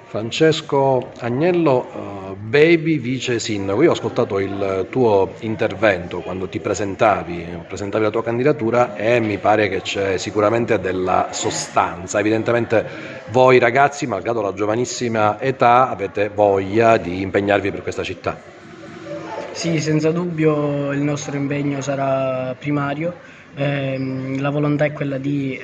Francesco Agnello, Baby vice sindaco. Io ho ascoltato il tuo intervento quando presentavi la tua candidatura e mi pare che c'è sicuramente della sostanza. Evidentemente voi ragazzi, malgrado la giovanissima età, avete voglia di impegnarvi per questa città. Sì, senza dubbio il nostro impegno sarà primario. La volontà è quella di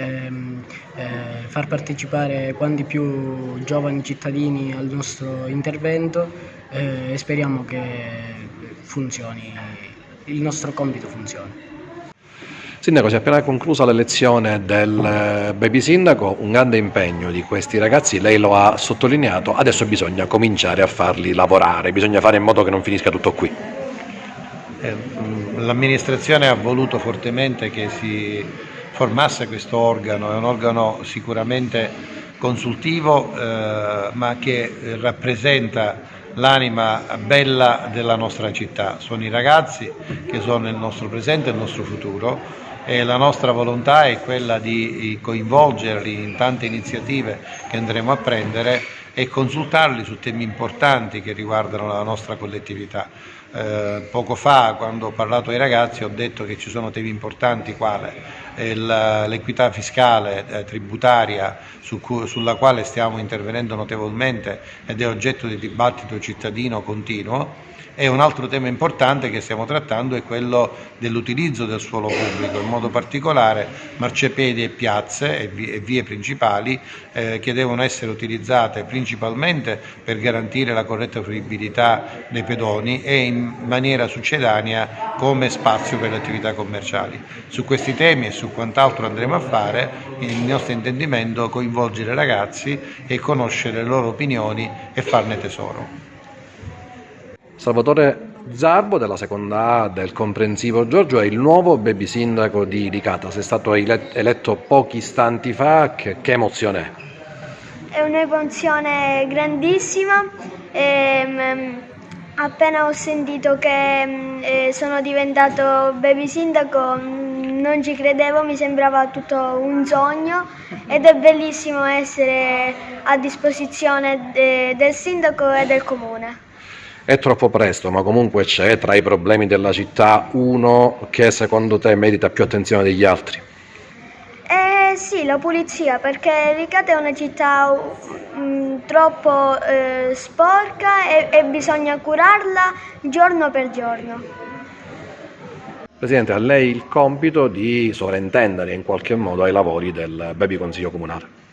far partecipare quanti più giovani cittadini al nostro intervento e speriamo che funzioni, il nostro compito funzioni. Sindaco, si è appena conclusa l'elezione del baby sindaco, un grande impegno di questi ragazzi, lei lo ha sottolineato, adesso bisogna cominciare a farli lavorare, bisogna fare in modo che non finisca tutto qui. L'amministrazione ha voluto fortemente che si formasse questo organo, è un organo sicuramente consultivo ma che rappresenta l'anima bella della nostra città. Sono i ragazzi che sono il nostro presente e il nostro futuro e la nostra volontà è quella di coinvolgerli in tante iniziative che andremo a prendere e consultarli su temi importanti che riguardano la nostra collettività. Poco fa, quando ho parlato ai ragazzi, ho detto che ci sono temi importanti quale l'equità fiscale tributaria sulla quale stiamo intervenendo notevolmente ed è oggetto di dibattito cittadino continuo. E un altro tema importante che stiamo trattando è quello dell'utilizzo del suolo pubblico, in modo particolare marciapiedi e piazze e vie principali che devono essere utilizzate principalmente per garantire la corretta fruibilità dei pedoni e in maniera succedania come spazio per le attività commerciali. Su questi temi e su quant'altro andremo a fare, il nostro intendimento è coinvolgere i ragazzi e conoscere le loro opinioni e farne tesoro. Salvatore Zarbo della seconda A del comprensivo Giorgio è il nuovo baby sindaco di Licata, sei stato eletto pochi istanti fa, che emozione è? È un'emozione grandissima. Appena ho sentito che sono diventato baby sindaco non ci credevo, mi sembrava tutto un sogno ed è bellissimo essere a disposizione del sindaco e del comune. È troppo presto, ma comunque c'è tra i problemi della città uno che secondo te merita più attenzione degli altri? Sì, la pulizia, perché Licata è una città troppo sporca e bisogna curarla giorno per giorno. Presidente, a lei il compito di sovrintendere in qualche modo ai lavori del Baby Consiglio Comunale.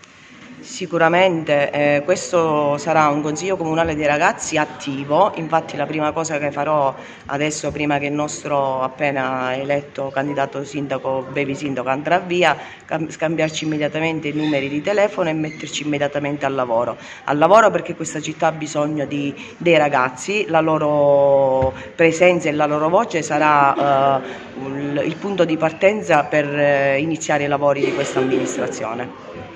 Sicuramente questo sarà un consiglio comunale dei ragazzi attivo, infatti la prima cosa che farò adesso, prima che il nostro appena eletto candidato sindaco, baby sindaco, andrà via, scambiarci immediatamente i numeri di telefono e metterci immediatamente al lavoro perché questa città ha bisogno dei ragazzi, la loro presenza e la loro voce sarà il punto di partenza per iniziare i lavori di questa amministrazione.